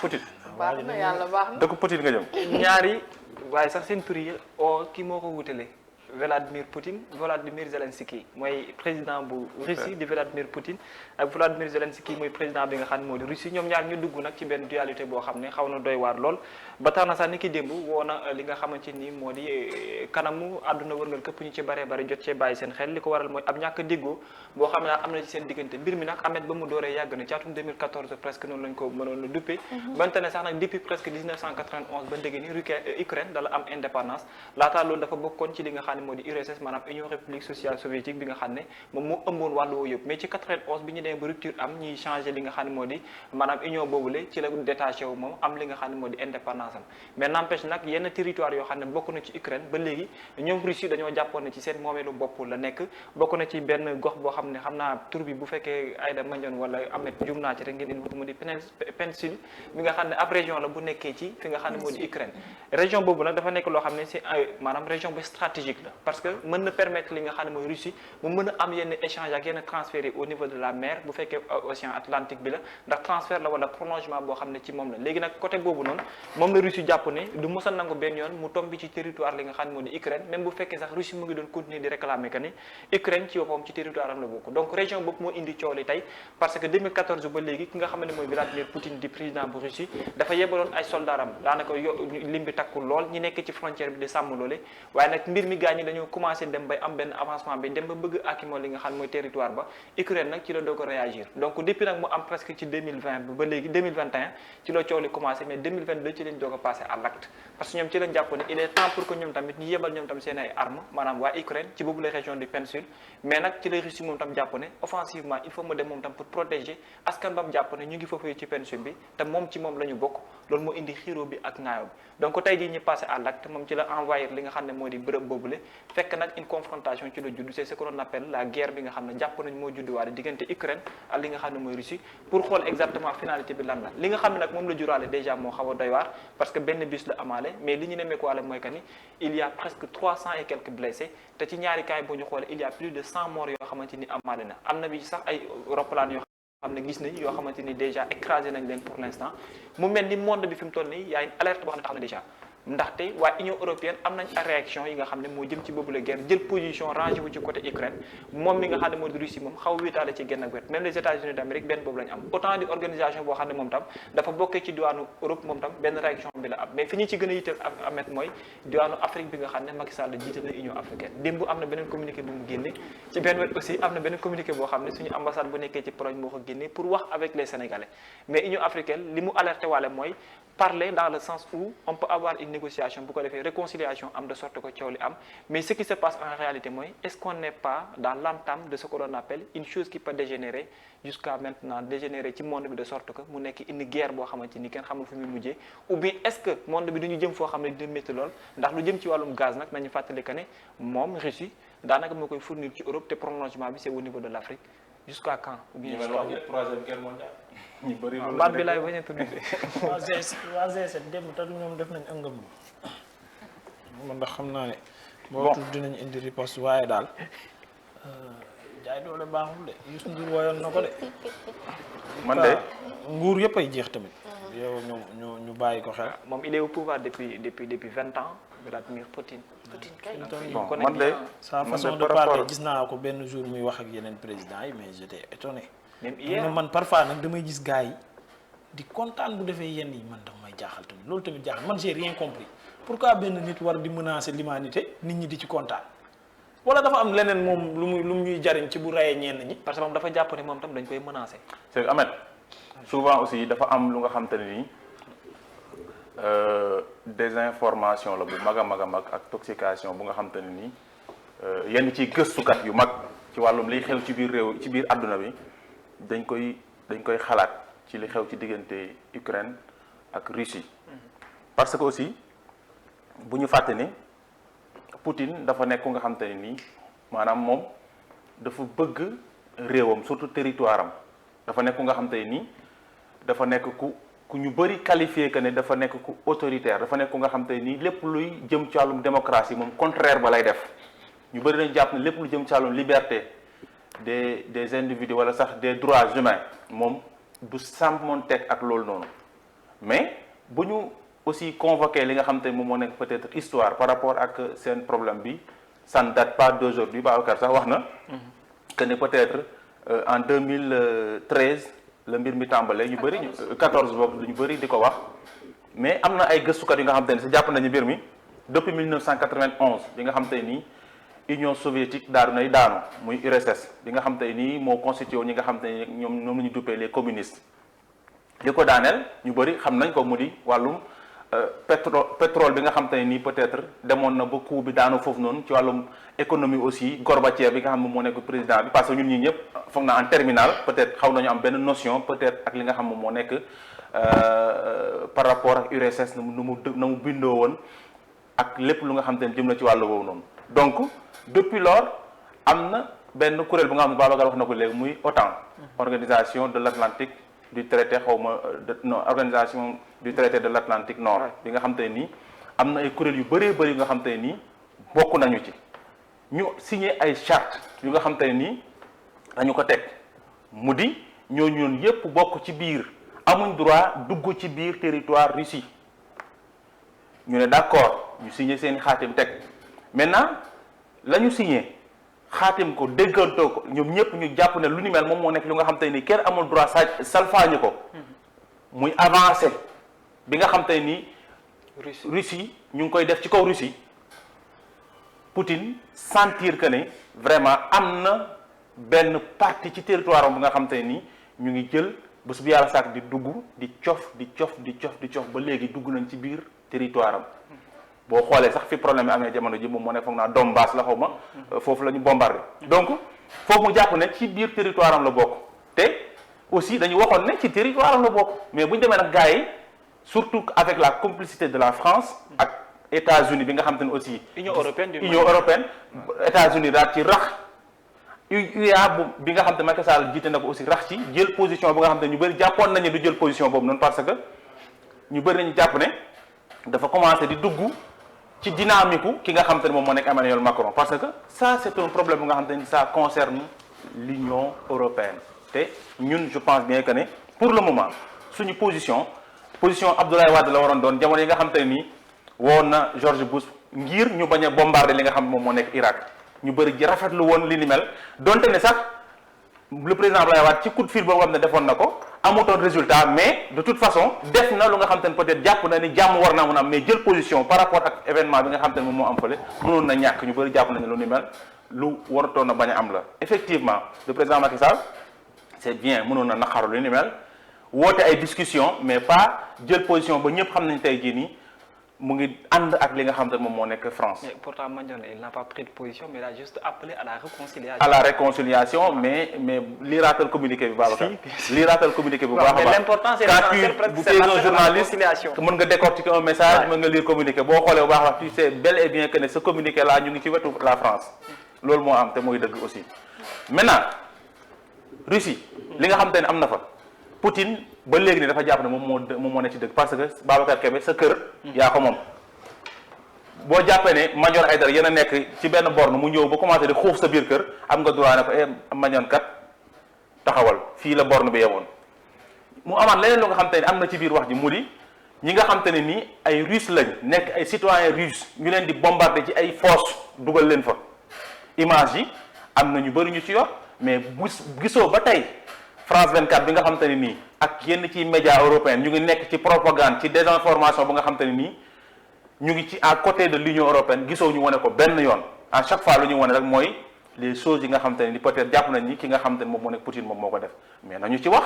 Poutine. baax na yàlla baax na. dëkk Poutine nga jëm. ñaari waaye sax seen tur yi kii moo ko wutale Vladimir Poutine Vladimir Zelensky mooy président bu Russie di Vladimir Poutine ak Vladimir Zelensky mooy président bi nga xam ne moo di Russie ñoom ñaar ñu dugg nag ci benn dualité boo xam ne xaw na doy waar lool ba tax na sax ni ki démb woo na li nga xamante ni moo di kanamu àdduna wërngal këpp ñu ci bare bari jot cee bàyyi seen xel li ko waral mooy ab ñàkk déggoo boo xam ne am na ci seen diggante mbir mi nag Ahmed ba mu dooree yàgg na ci atum 2014 presque noonu lañ ko mënoon a duppee bante ne sax nag depuis presque 1991 ba ndege ni Ukraine dala am indépendance laataa loolu dafa bokkoon ci li nga xam ne moo di URSS maanaam Union république sociale soviétique bi nga xam ne moom moo ëmboon wàllu woo yëpp mais ci 91 bi ñu demee ba rupture am ñuy changé li nga xam ne moo di maanaam union boobule ci la détaché wu moom am li nga xam ne moo di indépendance am mais n'empêche nag yenn territoire yoo xam ne bokk na ci Ukraine ba léegi ñoom Russie dañoo jàppoon ne ci seen moomeelu bopp la nekk bokk na ci benn gox boo xam ne xam naa tur bi bu fekkee Aïda Mandione wala Ahmed jum naa ci rek ngeen indi mu di péninsule bi nga xam ne ab région la bu nekkee ci fi nga xam ne moo di Ukraine région boobu nag dafa nekk loo xam ne c'est maanaam région bu stratégique la parce que mën na permettre li nga xam ne mooy Russie mu mën a am yenn échange ak yenn transfert au niveau de la mer bu fekkee océan Atlantique bi la ndax transfert la wala prolongement boo xam ne ci moom la léegi nag côté boobu noonu moom la Russie jàpp ne du mos a nangu benn yoon mu tombi ci territoire li nga xam ne moo di Ukraine même bu fekkee sax Russie mu ngi doon continuer di réclamer que ni Ukraine ci boppam ci territoire am la bokk donc région boobu moo indi coow li tey parce que 2014 ba léegi ki nga xam ne mooy Vladimir Poutine di président bu Russie dafa yebaloon ay soldaaram daanaka lim bi takku lool ñi nekk ci frontière bi di sàmm loole waaye nag mbir mi gaañ ñi dañoo commencé dem bay am benn avancement bi dem ba bëgg akimoo li nga xam ne mooy territoire ba Ukraine nag ci la doog a réagir donc depuis nag mu am presque ci 2020 ba léegi 2021 ci la coow li commencé mais 2022 ci lañ doog a passé à l'acte parce que ñoom ci lañ jàpp ne il est temps pour que ñoom tamit ñu yebal ñoom tam seen ay armes maanaam waa Ukraine ci boobu la région du péninsule mais nag ci la Russie moom tam jàpp ne offensivement il faut mu dem moom tam pour protéger askan bam jàpp ne ñu ngi foofu ci péninsule bi te moom ci moom la ñu bokk loolu moo indi xiiroo bi ak ŋaayoo bi donc tey jii ñu passé à l'acte moom ci la envoyé li nga xam ne moo di bërëb boobule fekk nag une confrontation ci la judd c'est ce qu'on appelle la guerre bi nga xam ne jàpp nañ moo judduwaale diggante Ukraine ak li nga xam ne mooy Russie pour xool exactement finalité bi lan la li nga xam ne nag moom la juraale déjà moo xaw a doy waar parce que benn bus la amaale mais li ñu nemmeekuwaale mooy que ni il y a presque 300 et quelques blessés te ci ñaari cas yi bu ñu xoolee il y a plus de 100 morts yoo xamante ni amaale na am na bi sax ay roppalaan yoo xam ne gis nañ yoo xamante ni déjà écrasé nañ leen pour l'instant mu mel ni monde bi fi mu toll nii y a une alerte boo xam ne taxaw na déjà ndaxte waa Union européenne am nañ réaction yi nga xam ne moo jëm ci boobu la guerre jël position rangé wu ci côté Ukraine moom mi nga xam ne moo di Russie moom xaw wéetaale ci genn ak wet même les États-Unis d'Amérique benn boobu la ñu am autant di organisation boo xam ne moom tam dafa bokkee ci diwaanu Europe moom tam benn réaction bi la am mais fi ñu ci gën a yitteel amet mooy diwaanu Afrique bi nga xam ne Macky Sall jiite na Union africaine démb am na beneen communiqué bu mu génne ci benn wet aussi am na beneen communiqué boo xam ne suñu ambassade bu nekkee ci projet moo ko génne pour wax avec les Sénégalais mais Union africaine li mu alerté waale mooy parler dans le sens où on peut avoir une négociation bu ko defee réconciliation am de sorte que coow li am mais ce qui se passe en réalité mooy est-ce qu'on n'est pas dans l'entame de ce que l'on appelle une chose qui peut dégénérer jusqu'à maintenant dégénérer ci monde bi de sorte que mu nekk une guerre boo xamante ni kenn xamul fu muy mujjee ou bien est-ce que monde bi duñu jëm foo xam ne dina métti lool ndax lu jëm ci wàllum gaz nag nañu fàttali que ne moom Russie daanaka moo koy fournir ci Europe te prolongement bi c'est au niveau de l'Afrique jusqu'à quand ou bien jusqu'à troisième guerre mondiale ñu bëri loolu baat bi laay bañ a tudd waa G7 démb te ñoom def nañ ëngam man ndax xam naa ne boo tudd dinañ indi riposte waaye daal jaay doole baaxul de Youssou Ndour woyoon na ko de man de nguur yëpp ay jeex tamit yow ñu bàyyi ko xel moom il est au pouvoir depuis 20 ans Vladimir Poutine bon man de sa façon de parler gis naa ko benn jour muy wax ak yeneen président yi mais j'étais étonné même hier man parfois nag damay gis gars yi di kontaan bu defee yenn yi man daf may jaaxal tamit loolu tamit jaaxal man j'ai rien compris pourquoi benn nit war di menacer l'humanité nit ñi di ci kontaan wala dafa am leneen moom lu mu ñuy jariñ ci bu rayee ñenn ñi. parce que moom dafa jàpp ne moom tam dañ koy menacer. c'est Ahmed souvent aussi dafa am lu nga xam te ne nii désinformation la bu mag a mag ak toxication bu nga xam te ne nii yenn ci gëstukat yu mag ci wàllum liy xew ci biir réew ci biir àdduna bi dañ koy xalaat ci li xew ci diggante Ukraine ak Russie parce que aussi bu ñu fàtte ni Poutine dafa nekk nga xam te ne nii maanaam moom dafa bëgg réewam surtout territoire am dafa nekk nga xam te ne nii dafa nekk ku ñu bëri qualifié que ne dafa nekk ku autoritaire dafa nekk nga xam te ne nii lépp luy jëm ci wàllum démocratie moom contraire ba lay def ñu bëri dañ jàpp ne lépp lu jëm ci wàllum liberté des individus wala sax des droits humains moom du sàmmonteeg ak loolu noonu mais bu ñu aussi convoqué li nga xam te moom moo nekk peut-être histoire par rapport ak seen problème bi ça ne date pas d'aujourd'hui. Babacar sax wax na que ne peut-être en 2013 la mbir mi tàmbalee ñu bëri 14 boobu ñu bëri di ko wax mais am na ay gëstukat yi nga xam te ne si jàpp nañu mbir mi depuis 1991 bi nga xam te nii Union soviétique daanu muy URSS bi nga xam te nii moo constitué ñi nga xam te ni ñoom la ñu duppee les communistes li ko daaneel ñu bëri xam nañ ko mu di wàllum pétrole bi nga xam te ne nii peut-être demoon na ba coût bi daanu foofu noonu ci wàllum économie aussi Gorbatchev bi nga xam ne moo nekk président bi parce que ñun ñii ñëpp foog naa en terminale peut-être xaw nañu am benn notion peut-être ak li nga xam ne moo nekk par rapport ak URSS na mu bindoo woon ak lépp lu nga xam te ne jëm na ci wàllu woowu noonu. donc depuis lors am na benn kuréel bu nga xam ne Babacar wax na ko léegi muy OTAN organisation de l'Atlantique du traité organisation du traité de l'Atlantique Nord bi nga xam te nii am na ay kuréel yu bëree bëri yu nga xam te nii bokk nañu ci ñu signé ay charte yu nga xam te nii dañu ko teg mu di ñooñu ñoon yépp bokk ci biir amuñ droit dugg ci biir territoire Russie ñu ne d'accord ñu signé seen xaatim teg maintenant la ñu signé xaatim ko déggantoo ko ñoom ñëpp ñu jàpp ne lu ni mel moom moo nekk lu nga xam te ni kenn amul droit salfaañu ko muy avancé bi nga xam te ni Russie ñu ngi koy def ci kaw Russie Poutine sentir que ne vraiment am na benn partie ci territoire am bu nga xam te ni ñu ngi jël bés bu yàlla sàkk di dugg di cof ba léegi dugg nañ ci biir territoire am boo xoolee sax fi problème bi amee jamono ji moom moo nekk foog naa Donbass la xaw ma foofu la ñu bombardé donc foofu mu jàpp ne ci biir territoire am la bokk te aussi dañu waxoon ne ci territoire am la bokk mais bu ñu demee nag gars yi surtout avec la complicité de la France ak États-Unis bi nga xam te ne aussi Union européenne États-Unis daal ci rax UA bi nga xam te Macky Sall jiite na ko aussi rax ci jël position bu nga xam te ñu bëri jàppoon nañu du jël position boobu noonu parce que ñu bëri nañu jàpp ne dafa commencé di dugg ci dynamique ki nga xam te ne moom moo nekk Emmanuel Macron parce que ça c'est un problème bu nga xam te ni ça concerne l'Union européenne te ñun je pense bien que ne pour le moment suñu position Abdoulaye Wade la waroon doon jamono yi nga xam te ne nii woon na George Bush ngir ñu bañ a bombarder li nga xam moom moo nekk Irak ñu bëri ji rafetlu woon li ni mel donte ne sax le président Abdoulaye Wade ci coup de fil boobu nga xam ne defoon na ko amutoon résultat mais de toute façon def na lu nga xam te ne peut-être jàpp na ni jàmm war naa mun a am mais jël position par rapport ak événement bi nga xam te ne moom moo am fële mënoon na ñàkk ñu bëri jàpp nañu lu ni mel lu waratoon na bañ a am la effectivement le président Macky Sall c'est bien mënoon na naqaru lu ni mel woote ay discussion mais pas jël position ba ñëpp xam nañ tey jii nii mu ngi ànd ak li nga xam te ne moom moo nekk France. Mais pourtant Mandione il n'a pas pris de position mais il a juste appelé à la réconciliation. À la réconciliation mais liiraatal communiqué bi Babacar. liiraatal communiqué bi bu baax a baax. mais l'important c'est l'essentiel presque c'est un journaliste mën nga décortiquer un message mën nga lire communiqué boo xoolee bu baax a baax tu sais bel et bien que ne ce communiqué là ñu ngi ci wetu la France loolu moo am te mooy dëgg aussi. maintenant Russie li nga xam te ne am na fa Poutine ba léegi ne dafa jàpp ne moom moo ne ci dëgg parce que Babacar Kébé sa kër yaa ko moom boo jàppee ne Mandione Aïdara yéen a nekk ci benn borne mu ñëw ba commencé di xuuf sa biir kër am nga droit ne ko Mandione kat taxawal fii la borne bi yemoon mu amaat leneen lu nga xam te ne am na ci biir wax ji mu di ñi nga xam te ne nii ay russe lañ nekk ay citoyens russes ñu leen di bombarder ci ay fosse dugal leen fa image yi am na ñu bëri ñu ci yor mais gisoo ba tey France 24 bi nga xam te ne nii ak yenn ci médias européens ñu ngi nekk ci propagande ci désinformation bu nga xam te ne nii ñu ngi ci à côté de l'Union européenne gisoo ñu wane ko benn yoon à chaque fois lu ñu wane rek mooy les choses yi nga xam te ne ni peut-être jàpp nañ ni ki nga xam te ne moom moo nekk Poutine moom moo ko def mais nañu ci wax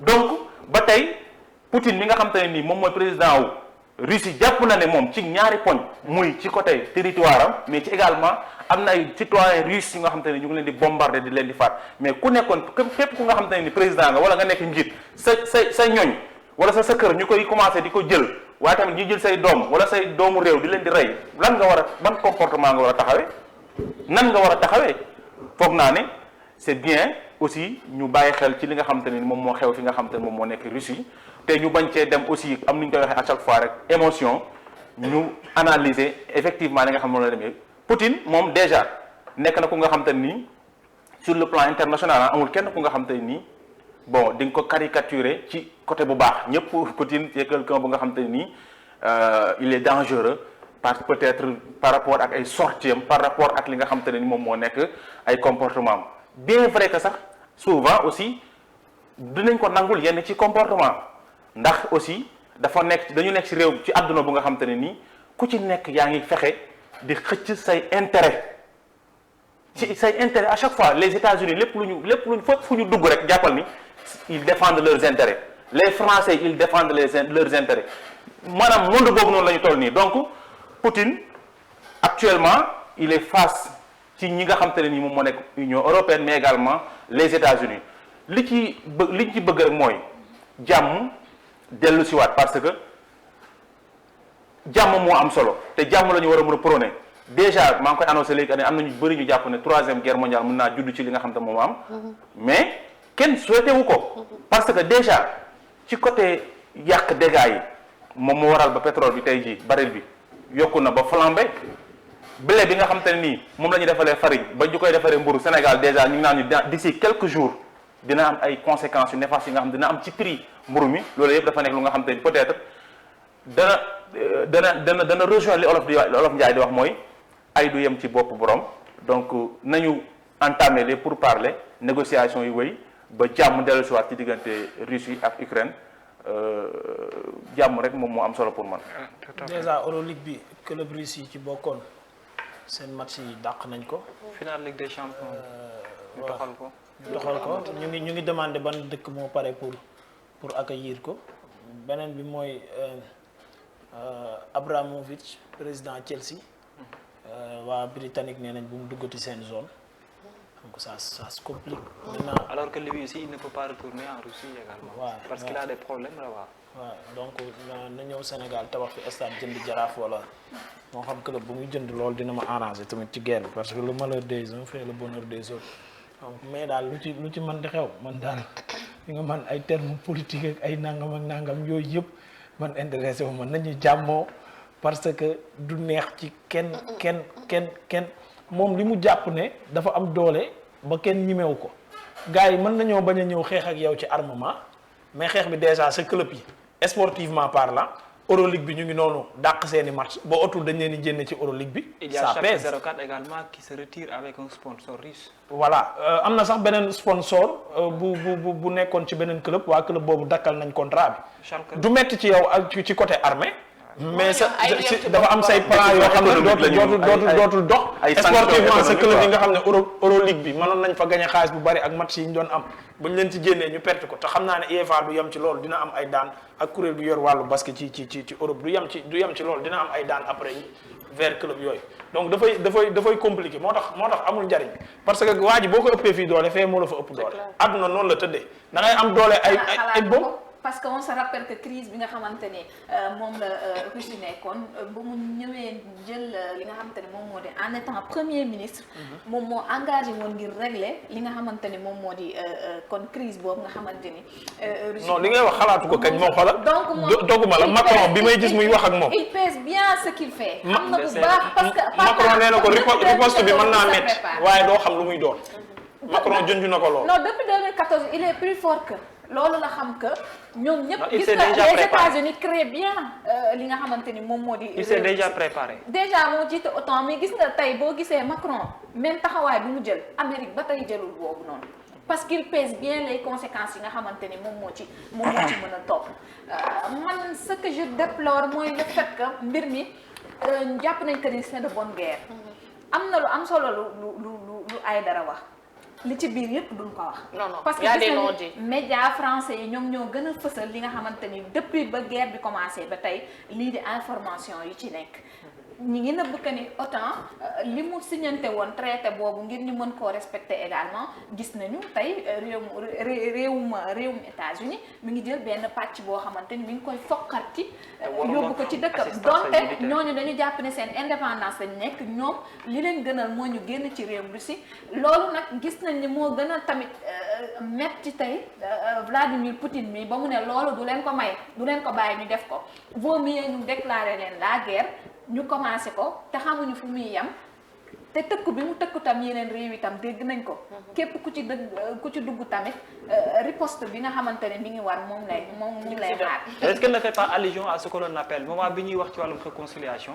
donc ba tey Poutine mi nga xam te ne nii moom mooy président wu Russie jàpp na ne moom ci ñaari poñ muy ci côté territoire am mais ci également am na ay citoyens russes yi nga xam te ne ñu ngi leen di bombarder di leen di faat mais ku nekkoon képp ku nga xam te ne ni président nga wala nga nekk njiit sa ñoñ wala sa kër ñu koy commencer di ko jël waaye tamit ñu jël say doom wala say doomu réew di leen di rey lan nga war a ban comportement nga war a taxawee nan nga war a taxawee foog naa ne c'est bien aussi ñu bàyyi xel ci li nga xam te ne moom moo xew fi nga xam te ne moom moo nekk Russie te ñu bañ cee dem aussi am ni ñu koy waxee à chaque fois rek émotion ñu analyser effectivement li nga xam ne moom la demee Poutine moom déjà nekk na ku nga xam te nii sur le plan international amul kenn ku nga xam te nii bon di nga ko caricaturer ci côté bu baax ñëpp Poutine c'est quelqu'un bu nga xam te nii il est dangereux peut-être par rapport ak ay sorties am par rapport ak li nga xam te ne ni moom moo nekk ay comportement am bien vrai que sax souvent aussi dinañ ko nangul yenn ci comportement ndax aussi dañu nekk ci réew ci àdduna bu nga xam te ne nii ku ci nekk yaa ngi fexe di xëcc say intérêt ci say intérêt à chaque fois les États-Unis lépp lu ñu fépp fu ñu dugg rek jàppal ni ils défendent leurs intérêts les Français ils défendent leurs intérêts maanaam monde boobu noonu la ñu toll nii donc Poutine actuellement il est face ci ñi nga xam te ne nii moom moo nekk Union européenne mais également les États-Unis liñ ci bëgg rek mooy jàmm dellu siwaat parce que jàmm moo am solo te jàmm la ñu war a mën a prôner déjà maa ngi koy annoncé léegi ne am na ñu bëri ñu jàpp ne 3e guerre mondiale mën naa judd ci li nga xam te moom am mais kenn souhaité wu ko parce que déjà ci côté yàq dégâts yi moom moo waral ba pétrole bi tey jii baril bi yokku na ba flambé blé bi nga xam te ne nii moom la ñuy defalee farine ba ñu koy defaree mburu Sénégal déjà ñu ngi naan ñu d'ici quelques jours dina am ay conséquences yu néfastes yi nga xam dina am ci prix mburu mi loolu yëpp dafa nekk lu nga xam te ni peut-être dana rejoindre li olof Njaay di wax mooy ay du yem ci bopp borom donc nañu entamer les pourparlers négociations yi wéy ba jàmm dellu si waat ci diggante Russie ak Ukraine jàmm rek moom moo am solo pour man. déjà Euroleague bi club russe yi ci bokkoon seen match yi dàq nañ ko. finale Ligue des Champions. ñu doxal ko. ñu ngi demandé ban dëkk moo pare pour accueillir ko beneen bi mooy Abramovich président Chelsea waa britannique nee nañ bu mu duggati seen zone donc ça se complique. alors que lui aussi il ne peut pas retourner en Russie également. Parce qu'il a des problèmes là-bas. waaw donc na ñëw Sénégal tabax fi stade jënd jaraaf wala moo xam club bu muy jënd loolu dina ma arranger tamit ci guerre bi parce que le malheur des uns fait le bonheur des autres donc mais daal lu ci mën di xew man daal li nga man ay termes politique ak ay nangam ak nangam yooyu yëpp man intéressé wu man nañu jàmmoo parce que du neex ci kenn moom li mu jàpp ne dafa am doole ba kenn ñimewu ko gars yi mën nañoo bañ a ñëw xeex ak yow ci armement mais xeex bi déjà sa club yi sportivement parlant Euroleague bi ñu ngi noonu dàq seeni match ba otul dañ leen di génne ci Euroleague bi. ça pèse. Il y a Schalke 04 également qui se retire avec un sponsor russe. voilà am na sax beneen sponsor bu nekkoon ci beneen club waa club boobu dakkal nañ contrat bi. du metti ci yow ak ci côté armée. mais sa dafa am say plan yoo xam ne dootul dox. sportivement sa club yi nga xam ne Euroleague bi mënoon nañ fa gagné xaalis bu bari ak match yi ñu doon am bu ñu leen ci génnee ñu perte ko te xam naa ne UEFA du yem ci loolu dina am ay daan ak kuréel bi yor wàllu basket ci Europe du yem ci loolu dina am ay daan après vers club yooyu donc dafay compliqué moo tax amul njariñ parce que waa ji boo ko ëppee fii doole fee moo la fa ëpp doole. àdduna noonu la tëddee da ngay am doole ay boobu. parce que on se rappelle que crise bi nga xamante ne moom la Russie nekkoon ba mu ñëwee jël li nga xamante ne moom moo di en étant premier ministre. moom moo engagé woon ngir régler li nga xamante ne moom moo di kon crise boobu nga xamante ni. Russie non li ngay wax xalaatu ko kañ moo xoolal. donc moom doguma la Macron bi may gis muy wax ak moom. il pèse bien ce qu'il fait. xam na bu baax parce que. Macron nee na ko riposte bi mën naa métti waaye doo xam lu muy doon. Macron junj na ko lool. non depuis 2014 il est plus fort que. loolu la xam que ñoom ñëpp il gis s'est nga déjà les préparé. États-Unis créent bien li nga xamante ni moom moo di. Il s'est déjà préparé. déjà moo jiite autant mais gis nga tey boo gisee Macron même taxawaay bu mu jël Amérique ba tey jëlul boobu noonu parce qu'il pèse bien les conséquences yi nga xamante ni moom moo ci mën a topp man ce que je déplore mooy le fait que mbir mi jàpp nañ que ni c'est de bonne guerre am na lu am solo lu ay dara wax. li ci biir yëpp duñ ko wax. non parce que y a des gis non-dits. nañu médias français yi ñoom ñoo gën a fësal li nga xamante ni depuis ba guerre bi commencé ba tey lii di information yi ci nekk. ñi ngi nëbb que ni autant li mu signante woon traité boobu ngir ñu mën koo respecter également gis nañu tey réewum États-Unis mi ngi jël benn pàcc boo xamante ni mi ngi koy foqarti yóbbu ko ci dëkkam donte ñooñu dañu jàpp ne seen indépendance lañ nekk ñoom li leen gënal moo ñu génn ci réew Russie loolu nag gis nañ ni moo gën a tamit metti tey Vladimir Poutine mi ba mu ne loolu du leen ko may du leen ko bàyyi ñu def ko vaut mieux ñu déclarer leen la guerre ñu commencé ko te xamuñu fu muy yem te tëkku bi mu tëkku tam yeneen réew yi tam dégg nañ ko. képp ku ci dugg tamit riposte bi nga xamante ne mi ngi war moom mu lay xaar. est-ce qu'elle ne fait pas allusion à ce que l'on appelle moment bi ñuy wax ci wàllum réconciliation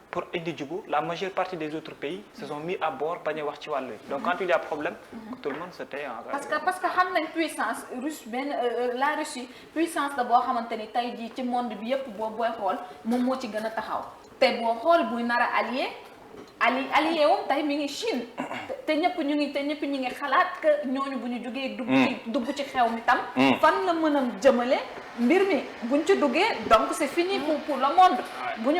pour indi jubu la majeure partie des autres pays se sont mis à bord bañ a wax ci wàllu donc quand il y a problème tout le monde se tait parce que xam nañ puissance russe la Russie puissance la boo xamante ni tey jii ci monde bi yépp booy xool moom moo ci gën a taxaw te boo xool buy nar a allié wam tey mi ngi Chine te ñëpp ñu ngi xalaat que ñooñu bu ñu jógee dugg ci xew mi tam fan la mën a jëmale mbir mi buñ ci duggee donc c'est fini pour le monde bu ñu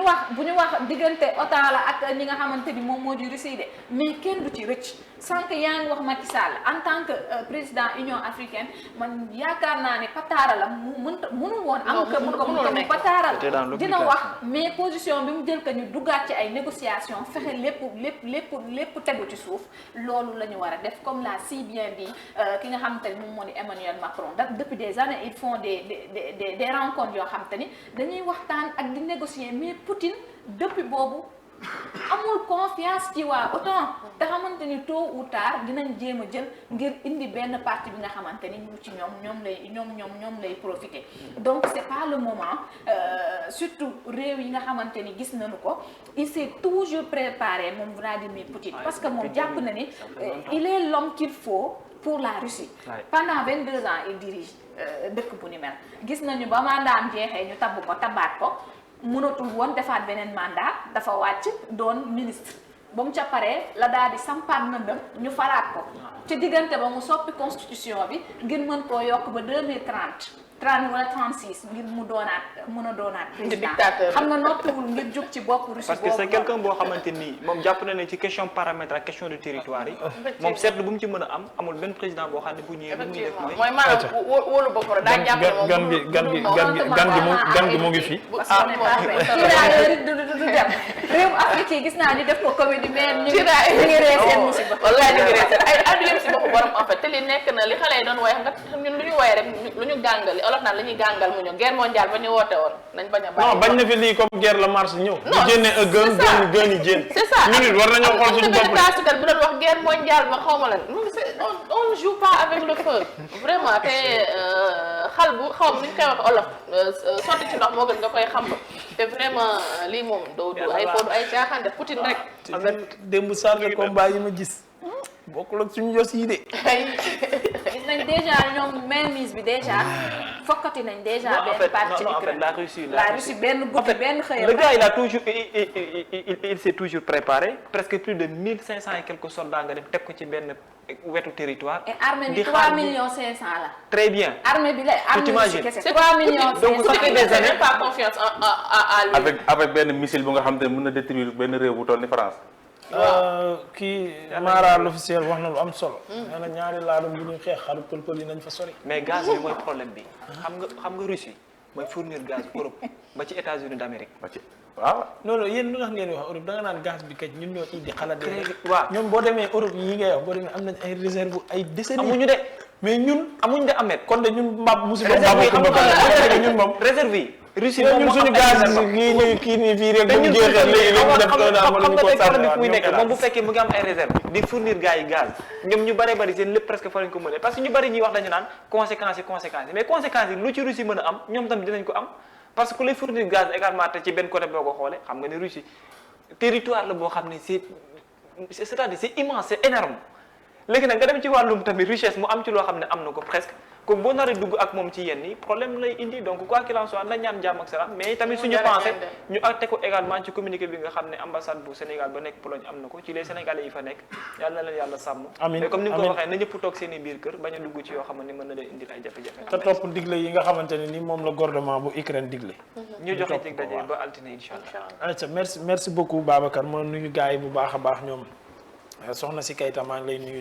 wax diggante OTAN la ak ñi nga xamante ni moom moo di Russie de mais kenn du ci rëcc sànq yaa ngi wax Macky Sall en tant que président Union africaine man yaakaar naa ne pataara la mënul woon am que mu pataara la dina wax mais position bi mu jël que ñu duggaat ci ay négociations fexe lépp tegu ci suuf loolu la ñu war a def comme l'a si bien dit ki nga xamante ni moom moo di Emmanuel Macron depuis des années ils font des rencontres yoo xam te ni dañuy waxtaan ak di négocier mais Poutine depuis boobu amul confiance ci waa OTAN te xamante ni tôt ou tard dinañ jéem a jël ngir indi benn partie bi nga xamante ni ñu ci ñoom lay profiter donc c'est pas le moment surtout réew yi nga xamante ni gis nañu ko il s'est toujours préparé moom Vladimir Poutine parce que moom jàpp na ni il est l'homme qu'il faut pour la Russie pendant 22 ans il dirige dëkk bu ni mel gis nañu ba mandaam jeexee ñu tabaat ko mënatul woon defaat beneen mandat dafa wàcc doon ministre ba mu ca paree la daal di sampaat nëndam ñu falaat ko ci diggante ba mu soppi constitution bi ngir mën koo yokk ba 2030 wala 36 ngir mën a doonaat président xam nga noppiwul ngir jóg ci bopp Russie parce que c'est quelqu'un boo xamante nii moom jàpp na ne ci question paramètre ak question de territoire yi moom seetlu bu mu ci mën a am amul benn président boo xam ne bu ñëwee bu muy def mooy maanaam wóolu bopp rek daa jàpp gan gi mu ngi fi du dem réew Afrique yi gis naa ñu def ko comédie mais ñu ngi ree seen musiba wallaay ñu ngi ree seen ay addu si bopp borom en fait te li nekk na li xale yi doon woye xam nga ñun lu ñu woye rek lu ñu gàngali olof naan la ñuy gàngal mu ñëw guerre mondiale ba ñu woote woon nañ bañ a bàyyi non bañ na fi lii comme guerre la mars ñëw ñu génne gën yi jën c'est ça ñu nit war nañoo xool suñu bopp taasukat bu doon wax guerre mondiale ba xaw ma lan on ne joue pas avec le feu vraiment te xal bu xaw ma nu ñu koy wax olof sotti ci ndox moo gën nga koy xam te vraiment lii moom doo ay foodu ay caaxaan def Poutine rek démb charge de combat yi ma gis bokkul ak suñu yos yi de gis nañ déjà ñoom mainmise bi déjà fokkati nañ déjà benn partie en fait la Russie benn guddi benn xëy le gars il a toujours il s'est toujours préparé presque plus de 1500 et quelques soldats nga dem teg ko ci benn wetu territoire et armée bi 3 millions 500 la très bien armée bi la armée bi kese 3 millions 500 donc ça fait des années pas confiance à lui avec benn missile bu nga xam te ne mën na détruire benn réew bu toll ni France kii Mara l'officiel wax na lu am solo. nee na ñaari laadum bu ñuy xeex xaru pël-pël yi nañ fa sori. mais gaz bi mooy problème bi xam nga Russie mooy fournir gaz Europe ba ci États-Unis d'Amérique. ba ci waaw. non yéen lu tax ngeen wax Europe da nga naan gaz bi kat ñun ñoo indi xalaat. waaw ñoom boo demee Europe yi ngay wax boo demee am nañ ay réserve ay décennies. amuñu de mais ñun amuñu de amet kon de ñun mbab musiba réserve yi mbab ko bëgg ñun moom. réserve yi. Russie ñun suñu gaz nii nii kii nii fii rek. dañu jeexal léegi léegi def ko daal mën nañu ko xam nga muy nekk moom bu fekkee mu ngi am ay réserve di fournir gars yi gaz ñoom ñu bari bari seen lépp presque fa lañ ko mënee parce que ñu bari ñuy wax dañu naan conséquences yi mais conséquences yi lu ci Russie mën a am ñoom tamit dinañ ko am parce que ku lay fournir gaz également te ci benn côté boo ko xoolee xam nga ne Russie territoire la boo xam ne c'est-à-dire c'est immense c'est énorme léegi nag nga dem ci wàllum tamit richesse mu am ci loo xam ne am na ko presque comme boo naree dugg ak moom ci yenn yi problème lay indi donc quoi qu'il en soit na ñaan jàmm ak salaam mais tamit suñu pensé ñu acté ko également ci communiqué bi nga xam ne ambassade bu Sénégal ba nekk Pologne am na ko ci les Sénégalais yi fa nekk yàlla na leen yàlla sàmm mais comme ni nga ko waxee na ñëpp toog seen i biir kër bañ a dugg ci yoo xam ne mën na leen indil ay jafe-jafe te topp digle yi nga xamante ne ni moom la gouvernement bu Ukraine digle ñu joxe ci daje ba altine incha allah merci beaucoup Babacar ma nuyu gars yi bu baax a baax ñoom soxna si Kayta maa ngi lay nuyu